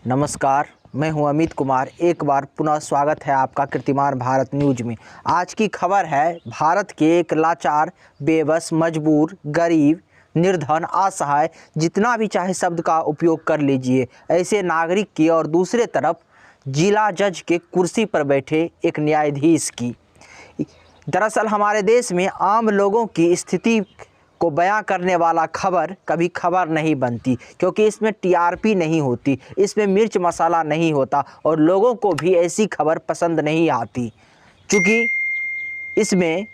नमस्कार, मैं हूं अमित कुमार। एक बार पुनः स्वागत है आपका कीर्तिमान भारत न्यूज में। आज की खबर है भारत के एक लाचार, बेबस, मजबूर, गरीब, निर्धन, असहाय, जितना भी चाहे शब्द का उपयोग कर लीजिए, ऐसे नागरिक की और दूसरे तरफ जिला जज के कुर्सी पर बैठे एक न्यायाधीश की। दरअसल हमारे देश में आम लोगों की स्थिति को बयां करने वाला खबर कभी खबर नहीं बनती, क्योंकि इसमें टीआरपी नहीं होती, इसमें मिर्च मसाला नहीं होता और लोगों को भी ऐसी खबर पसंद नहीं आती, क्योंकि इसमें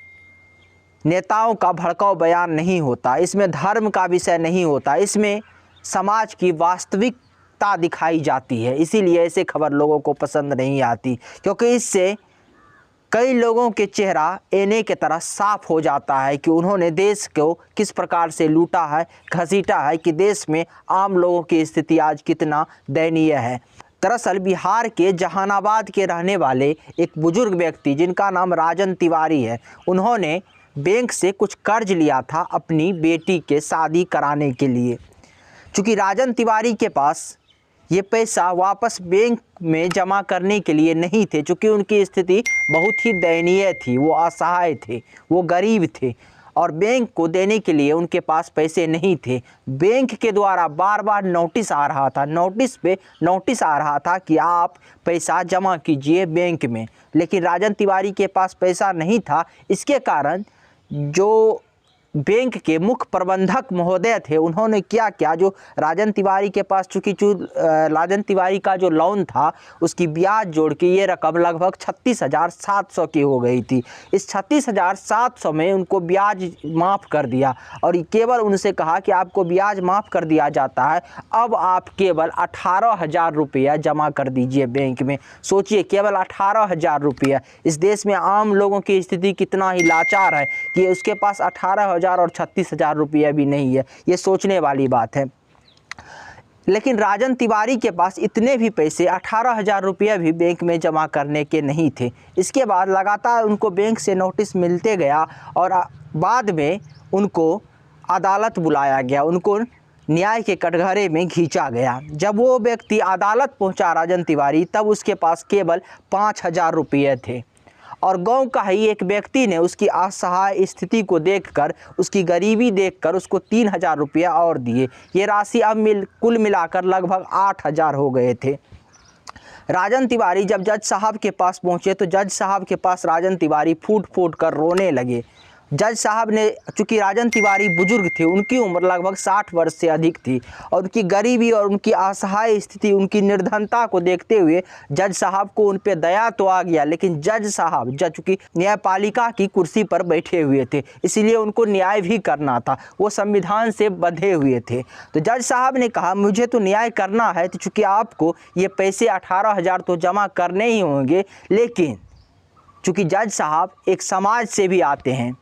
नेताओं का भड़काऊ बयान नहीं होता, इसमें धर्म का विषय नहीं होता, इसमें समाज की वास्तविकता दिखाई जाती है। इसीलिए ऐसे खबर लोगों को पसंद नहीं आती, क्योंकि इससे कई लोगों के चेहरा एने की तरह साफ हो जाता है कि उन्होंने देश को किस प्रकार से लूटा है, घसीटा है, कि देश में आम लोगों की स्थिति आज कितना दयनीय है। दरअसल बिहार के जहानाबाद के रहने वाले एक बुजुर्ग व्यक्ति जिनका नाम राजन तिवारी है, उन्होंने बैंक से कुछ कर्ज लिया था अपनी बेटी के शादी कराने के लिए। चूँकि राजन तिवारी के पास ये पैसा वापस बैंक में जमा करने के लिए नहीं थे, चूँकि उनकी स्थिति बहुत ही दयनीय थी, वो असहाय थे, वो गरीब थे और बैंक को देने के लिए उनके पास पैसे नहीं थे। बैंक के द्वारा बार बार नोटिस आ रहा था, नोटिस पे नोटिस आ रहा था कि आप पैसा जमा कीजिए बैंक में, लेकिन राजन तिवारी के पास पैसा नहीं था। इसके कारण जो बैंक के मुख्य प्रबंधक महोदय थे, उन्होंने क्या किया, जो राजन तिवारी के पास चूँकि राजन तिवारी का जो लोन था उसकी ब्याज जोड़ के ये रकम लगभग 36,700 की हो गई थी। इस 36,700 में उनको ब्याज माफ़ कर दिया और केवल उनसे कहा कि आपको ब्याज माफ़ कर दिया जाता है, अब आप केवल 18,000 रुपया जमा कर दीजिए बैंक में। सोचिए, केवल 18,000 रुपया। इस देश में आम लोगों की स्थिति कितना ही लाचार है कि उसके पास 18,000 और 36,000 रुपया भी नहीं है। ये सोचने वाली बात है। लेकिन राजन तिवारी के पास इतने भी पैसे, 18,000 रुपया भी बैंक में जमा करने के नहीं थे। इसके बाद लगातार उनको बैंक से नोटिस मिलते गया और बाद में उनको अदालत बुलाया गया, उनको न्याय के कटघरे में खींचा गया। जब वो व्यक्ति अदालत पहुंचा राजन तिवारी, तब उसके पास केवल 5,000 रुपये थे और गांव का ही एक व्यक्ति ने उसकी असहाय स्थिति को देखकर, उसकी गरीबी देखकर उसको 3,000 रुपया और दिए। ये राशि अब कुल मिलाकर लगभग 8,000 हो गए थे। राजन तिवारी जब जज साहब के पास पहुंचे तो जज साहब के पास राजन तिवारी फूट फूट कर रोने लगे। जज साहब ने, चूँकि राजन तिवारी बुजुर्ग थे, उनकी उम्र लगभग 60 वर्ष से अधिक थी और उनकी गरीबी और उनकी असहाय स्थिति, उनकी निर्धनता को देखते हुए जज साहब को उन पे दया तो आ गया, लेकिन जज साहब चूँकि न्यायपालिका की कुर्सी पर बैठे हुए थे, इसीलिए उनको न्याय भी करना था, वो संविधान से बंधे हुए थे। तो जज साहब ने कहा, मुझे तो न्याय करना है, तो चूँकि आपको ये पैसे 18,000 तो जमा करने ही होंगे, लेकिन चूँकि जज साहब एक समाज से भी आते हैं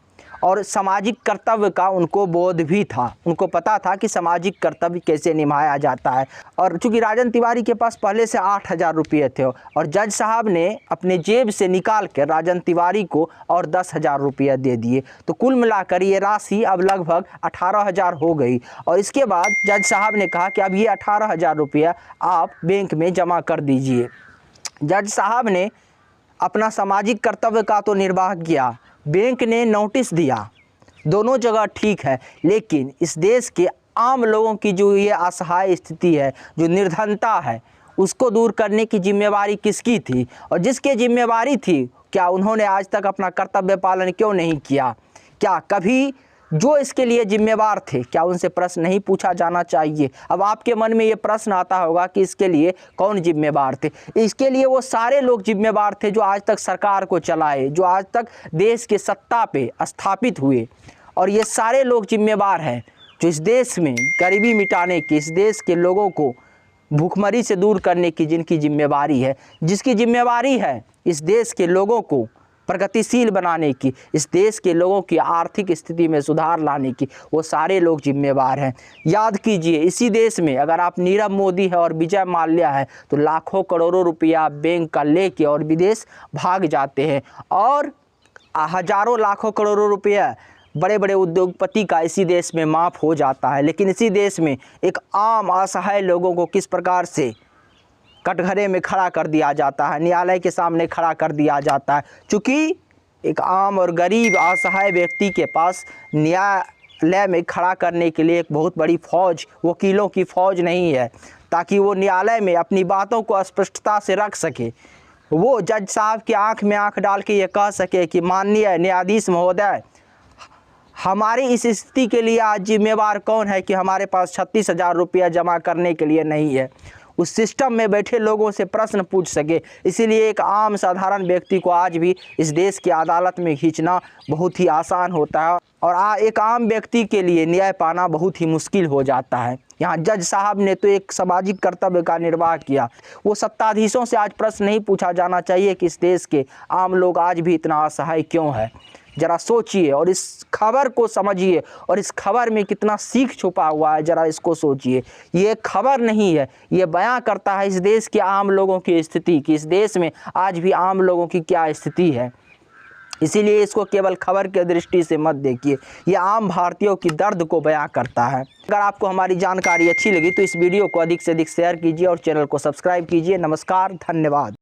और सामाजिक कर्तव्य का उनको बोध भी था, उनको पता था कि सामाजिक कर्तव्य कैसे निभाया जाता है। और चूँकि राजन तिवारी के पास पहले से 8,000 रुपये थे और जज साहब ने अपने जेब से निकाल कर राजन तिवारी को और 10,000 रुपये दे दिए, तो कुल मिलाकर ये राशि अब लगभग 18,000 हो गई। और इसके बाद जज साहब ने कहा कि अब ये 18,000 रुपया आप बैंक में जमा कर दीजिए। जज साहब ने अपना सामाजिक कर्तव्य का तो निर्वाह किया, बैंक ने नोटिस दिया, दोनों जगह ठीक है, लेकिन इस देश के आम लोगों की जो ये असहाय स्थिति है, जो निर्धनता है, उसको दूर करने की जिम्मेवारी किसकी थी? और जिसकी जिम्मेवारी थी, क्या उन्होंने आज तक अपना कर्तव्य पालन क्यों नहीं किया? क्या कभी जो इसके लिए जिम्मेवार थे, क्या उनसे प्रश्न नहीं पूछा जाना चाहिए? अब आपके मन में ये प्रश्न आता होगा कि इसके लिए कौन जिम्मेवार थे? इसके लिए वो सारे लोग जिम्मेवार थे जो आज तक सरकार को चलाए, जो आज तक देश के सत्ता पे स्थापित हुए, और ये सारे लोग जिम्मेवार हैं जो इस देश में गरीबी मिटाने की, इस देश के लोगों को भूखमरी से दूर करने की जिनकी जिम्मेवारी है, जिसकी जिम्मेवारी है इस देश के लोगों को प्रगतिशील बनाने की, इस देश के लोगों की आर्थिक स्थिति में सुधार लाने की, वो सारे लोग जिम्मेवार हैं। याद कीजिए, इसी देश में अगर आप नीरव मोदी है और विजय माल्या है तो लाखों करोड़ों रुपया बैंक का लेके और विदेश भाग जाते हैं और हजारों लाखों करोड़ों रुपया बड़े बड़े उद्योगपति का इसी देश में माफ़ हो जाता है। लेकिन इसी देश में एक आम असहाय लोगों को किस प्रकार से कटघरे में खड़ा कर दिया जाता है, न्यायालय के सामने खड़ा कर दिया जाता है। चूँकि एक आम और गरीब असहाय व्यक्ति के पास न्यायालय में खड़ा करने के लिए एक बहुत बड़ी फौज, वकीलों की फौज नहीं है, ताकि वो न्यायालय में अपनी बातों को स्पष्टता से रख सके। वो जज साहब की आंख में आंख डाल के ये कह सके कि माननीय न्यायाधीश महोदय, हमारी इस स्थिति के लिए आज जिम्मेवार कौन है कि हमारे पास 36,000 रुपया जमा करने के लिए नहीं है। उस सिस्टम में बैठे लोगों से प्रश्न पूछ सके। इसीलिए एक आम साधारण व्यक्ति को आज भी इस देश की अदालत में खींचना बहुत ही आसान होता है और एक आम व्यक्ति के लिए न्याय पाना बहुत ही मुश्किल हो जाता है। यहाँ जज साहब ने तो एक सामाजिक कर्तव्य का निर्वाह किया। वो सत्ताधीशों से आज प्रश्न नहीं पूछा जाना चाहिए कि इस देश के आम लोग आज भी इतना असहाय क्यों है। ज़रा सोचिए और इस खबर को समझिए और इस खबर में कितना सीख छुपा हुआ है, ज़रा इसको सोचिए। ये खबर नहीं है, ये बयां करता है इस देश के आम लोगों की स्थिति की, इस देश में आज भी आम लोगों की क्या स्थिति है। इसीलिए इसको केवल खबर की दृष्टि से मत देखिए, ये आम भारतीयों की दर्द को बयां करता है। अगर आपको हमारी जानकारी अच्छी लगी तो इस वीडियो को अधिक से अधिक शेयर कीजिए और चैनल को सब्सक्राइब कीजिए। नमस्कार, धन्यवाद।